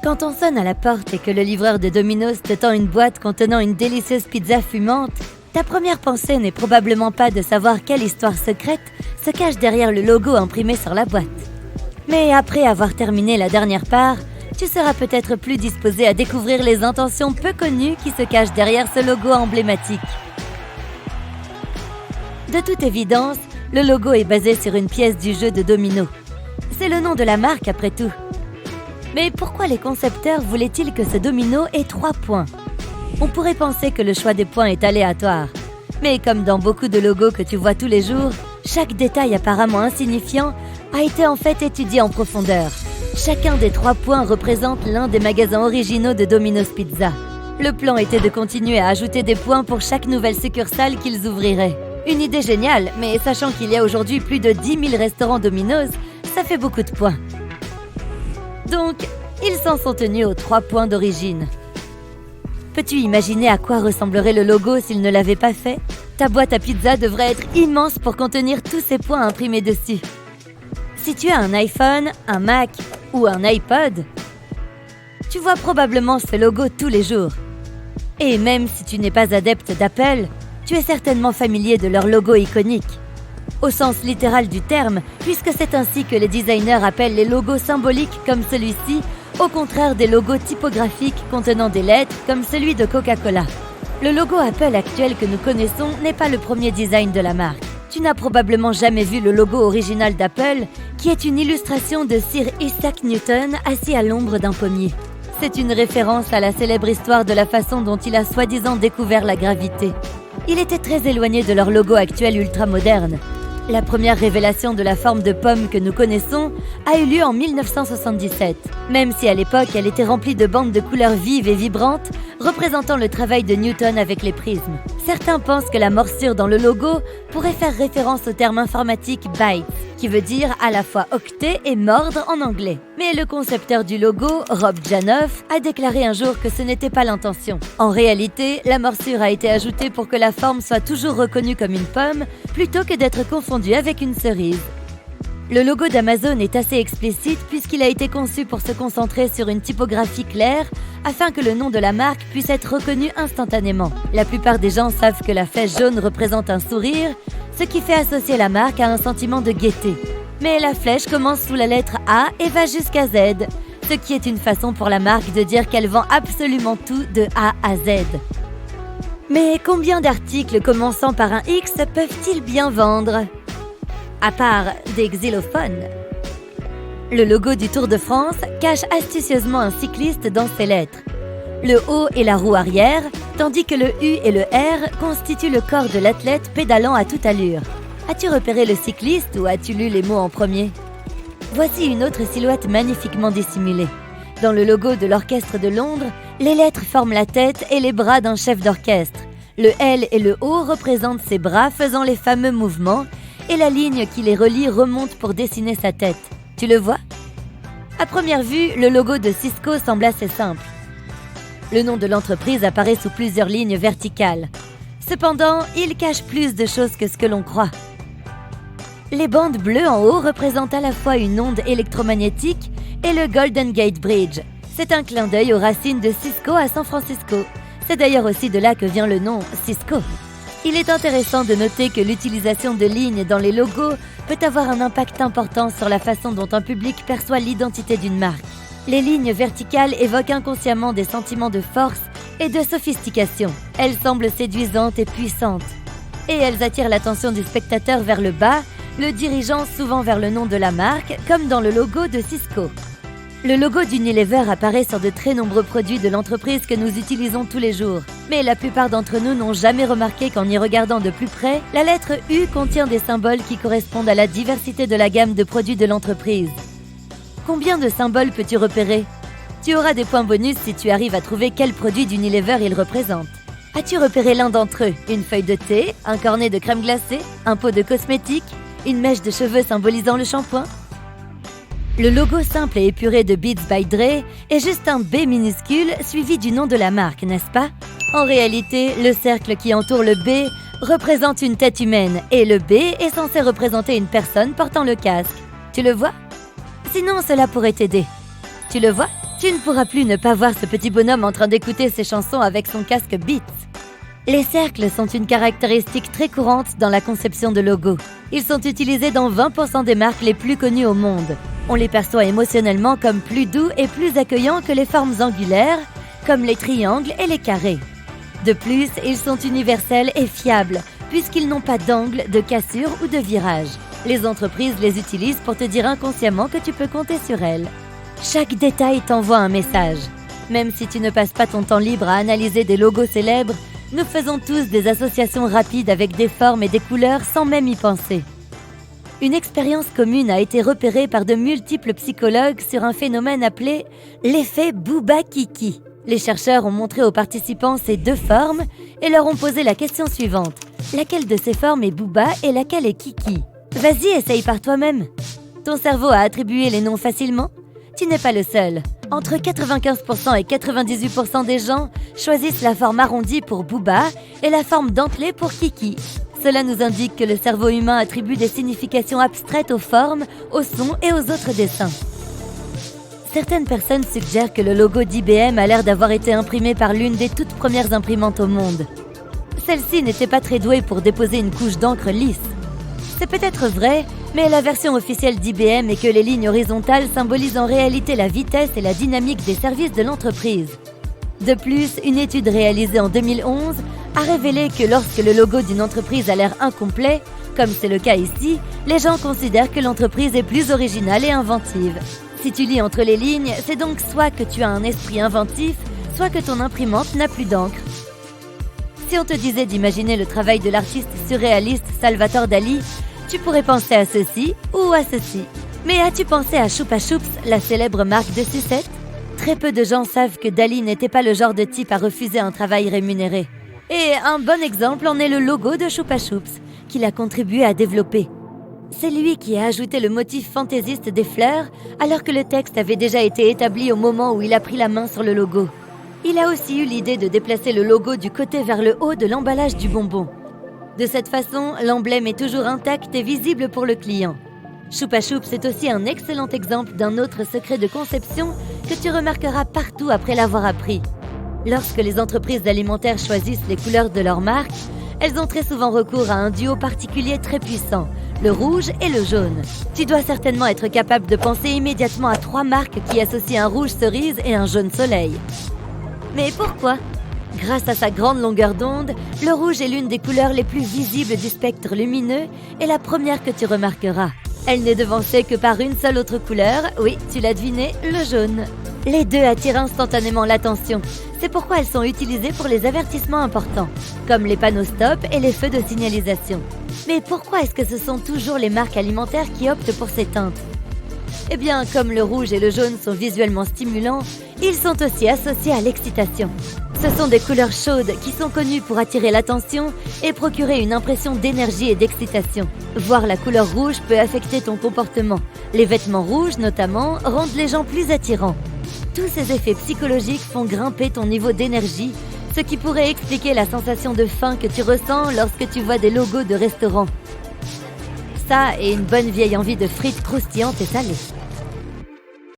Quand on sonne à la porte et que le livreur de Domino's te tend une boîte contenant une délicieuse pizza fumante, ta première pensée n'est probablement pas de savoir quelle histoire secrète se cache derrière le logo imprimé sur la boîte. Mais après avoir terminé la dernière part, tu seras peut-être plus disposé à découvrir les intentions peu connues qui se cachent derrière ce logo emblématique. De toute évidence, le logo est basé sur une pièce du jeu de domino. C'est le nom de la marque après tout. Mais pourquoi les concepteurs voulaient-ils que ce domino ait 3 points? On pourrait penser que le choix des points est aléatoire. Mais comme dans beaucoup de logos que tu vois tous les jours, chaque détail apparemment insignifiant a été en fait étudié en profondeur. Chacun des 3 points représente l'un des magasins originaux de Domino's Pizza. Le plan était de continuer à ajouter des points pour chaque nouvelle succursale qu'ils ouvriraient. Une idée géniale, mais sachant qu'il y a aujourd'hui plus de 10 000 restaurants Domino's, ça fait beaucoup de points. Donc, ils s'en sont tenus aux 3 points d'origine. Peux-tu imaginer à quoi ressemblerait le logo s'il ne l'avait pas fait? Ta boîte à pizza devrait être immense pour contenir tous ces points imprimés dessus. Si tu as un iPhone, un Mac ou un iPod, tu vois probablement ce logo tous les jours. Et même si tu n'es pas adepte d'Apple, tu es certainement familier de leur logo iconique. Au sens littéral du terme, puisque c'est ainsi que les designers appellent les logos symboliques comme celui-ci, au contraire des logos typographiques contenant des lettres comme celui de Coca-Cola. Le logo Apple actuel que nous connaissons n'est pas le premier design de la marque. Tu n'as probablement jamais vu le logo original d'Apple, qui est une illustration de Sir Isaac Newton assis à l'ombre d'un pommier. C'est une référence à la célèbre histoire de la façon dont il a soi-disant découvert la gravité. Il était très éloigné de leur logo actuel ultra-moderne. La première révélation de la forme de pomme que nous connaissons a eu lieu en 1977, même si à l'époque elle était remplie de bandes de couleurs vives et vibrantes représentant le travail de Newton avec les prismes. Certains pensent que la morsure dans le logo pourrait faire référence au terme informatique byte, qui veut dire à la fois octet et mordre en anglais. Mais le concepteur du logo, Rob Janoff, a déclaré un jour que ce n'était pas l'intention. En réalité, la morsure a été ajoutée pour que la forme soit toujours reconnue comme une pomme, plutôt que d'être confondue avec une cerise. Le logo d'Amazon est assez explicite puisqu'il a été conçu pour se concentrer sur une typographie claire afin que le nom de la marque puisse être reconnu instantanément. La plupart des gens savent que la flèche jaune représente un sourire, ce qui fait associer la marque à un sentiment de gaieté. Mais la flèche commence sous la lettre A et va jusqu'à Z, ce qui est une façon pour la marque de dire qu'elle vend absolument tout de A à Z. Mais combien d'articles commençant par un X peuvent-ils bien vendre? À part des xylophones. Le logo du Tour de France cache astucieusement un cycliste dans ses lettres. Le O est la roue arrière, tandis que le U et le R constituent le corps de l'athlète pédalant à toute allure. As-tu repéré le cycliste ou as-tu lu les mots en premier? Voici une autre silhouette magnifiquement dissimulée. Dans le logo de l'Orchestre de Londres, les lettres forment la tête et les bras d'un chef d'orchestre. Le L et le O représentent ses bras faisant les fameux mouvements et la ligne qui les relie remonte pour dessiner sa tête. Tu le vois? À première vue, le logo de Cisco semble assez simple. Le nom de l'entreprise apparaît sous plusieurs lignes verticales. Cependant, il cache plus de choses que ce que l'on croit. Les bandes bleues en haut représentent à la fois une onde électromagnétique et le Golden Gate Bridge. C'est un clin d'œil aux racines de Cisco à San Francisco. C'est d'ailleurs aussi de là que vient le nom Cisco. Il est intéressant de noter que l'utilisation de lignes dans les logos peut avoir un impact important sur la façon dont un public perçoit l'identité d'une marque. Les lignes verticales évoquent inconsciemment des sentiments de force et de sophistication. Elles semblent séduisantes et puissantes. Et elles attirent l'attention du spectateur vers le bas, le dirigeant souvent vers le nom de la marque, comme dans le logo de Cisco. Le logo d'Unilever apparaît sur de très nombreux produits de l'entreprise que nous utilisons tous les jours. Mais la plupart d'entre nous n'ont jamais remarqué qu'en y regardant de plus près, la lettre U contient des symboles qui correspondent à la diversité de la gamme de produits de l'entreprise. Combien de symboles peux-tu repérer? Tu auras des points bonus si tu arrives à trouver quel produit d'Unilever il représente. As-tu repéré l'un d'entre eux? Une feuille de thé, un cornet de crème glacée, un pot de cosmétiques, une mèche de cheveux symbolisant le shampoing? Le logo simple et épuré de Beats by Dre est juste un B minuscule suivi du nom de la marque, n'est-ce pas? En réalité, le cercle qui entoure le B représente une tête humaine et le B est censé représenter une personne portant le casque. Tu le vois? Sinon, cela pourrait t'aider. Tu le vois? Tu ne pourras plus ne pas voir ce petit bonhomme en train d'écouter ses chansons avec son casque Beats. Les cercles sont une caractéristique très courante dans la conception de logos. Ils sont utilisés dans 20% des marques les plus connues au monde. On les perçoit émotionnellement comme plus doux et plus accueillants que les formes angulaires, comme les triangles et les carrés. De plus, ils sont universels et fiables, puisqu'ils n'ont pas d'angle, de cassure ou de virage. Les entreprises les utilisent pour te dire inconsciemment que tu peux compter sur elles. Chaque détail t'envoie un message. Même si tu ne passes pas ton temps libre à analyser des logos célèbres, nous faisons tous des associations rapides avec des formes et des couleurs sans même y penser. Une expérience commune a été repérée par de multiples psychologues sur un phénomène appelé l'effet Bouba-Kiki. Les chercheurs ont montré aux participants ces deux formes et leur ont posé la question suivante. Laquelle de ces formes est Bouba et laquelle est Kiki? Vas-y, essaye par toi-même. Ton cerveau a attribué les noms facilement? Tu n'es pas le seul. Entre 95% et 98% des gens choisissent la forme arrondie pour Booba et la forme dentelée pour Kiki. Cela nous indique que le cerveau humain attribue des significations abstraites aux formes, aux sons et aux autres dessins. Certaines personnes suggèrent que le logo d'IBM a l'air d'avoir été imprimé par l'une des toutes premières imprimantes au monde. Celle-ci n'était pas très douée pour déposer une couche d'encre lisse. C'est peut-être vrai, mais la version officielle d'IBM est que les lignes horizontales symbolisent en réalité la vitesse et la dynamique des services de l'entreprise. De plus, une étude réalisée en 2011 a révélé que lorsque le logo d'une entreprise a l'air incomplet, comme c'est le cas ici, les gens considèrent que l'entreprise est plus originale et inventive. Si tu lis entre les lignes, c'est donc soit que tu as un esprit inventif, soit que ton imprimante n'a plus d'encre. Si on te disait d'imaginer le travail de l'artiste surréaliste Salvatore Dali, tu pourrais penser à ceci ou à ceci. Mais as-tu pensé à Chupa Chups, la célèbre marque de sucettes? Très peu de gens savent que Dali n'était pas le genre de type à refuser un travail rémunéré. Et un bon exemple en est le logo de Chupa Chups, qu'il a contribué à développer. C'est lui qui a ajouté le motif fantaisiste des fleurs, alors que le texte avait déjà été établi au moment où il a pris la main sur le logo. Il a aussi eu l'idée de déplacer le logo du côté vers le haut de l'emballage du bonbon. De cette façon, l'emblème est toujours intact et visible pour le client. Chupa Chups est aussi un excellent exemple d'un autre secret de conception que tu remarqueras partout après l'avoir appris. Lorsque les entreprises alimentaires choisissent les couleurs de leur marque, elles ont très souvent recours à un duo particulier très puissant, le rouge et le jaune. Tu dois certainement être capable de penser immédiatement à 3 marques qui associent un rouge cerise et un jaune soleil. Mais pourquoi ? Grâce à sa grande longueur d'onde, le rouge est l'une des couleurs les plus visibles du spectre lumineux et la première que tu remarqueras. Elle n'est devancée que par une seule autre couleur, oui, tu l'as deviné, le jaune. Les deux attirent instantanément l'attention. C'est pourquoi elles sont utilisées pour les avertissements importants, comme les panneaux stop et les feux de signalisation. Mais pourquoi est-ce que ce sont toujours les marques alimentaires qui optent pour ces teintes ? Eh bien, comme le rouge et le jaune sont visuellement stimulants, ils sont aussi associés à l'excitation. Ce sont des couleurs chaudes qui sont connues pour attirer l'attention et procurer une impression d'énergie et d'excitation. Voir la couleur rouge peut affecter ton comportement. Les vêtements rouges, notamment, rendent les gens plus attirants. Tous ces effets psychologiques font grimper ton niveau d'énergie, ce qui pourrait expliquer la sensation de faim que tu ressens lorsque tu vois des logos de restaurants. Ça et une bonne vieille envie de frites croustillantes et salées.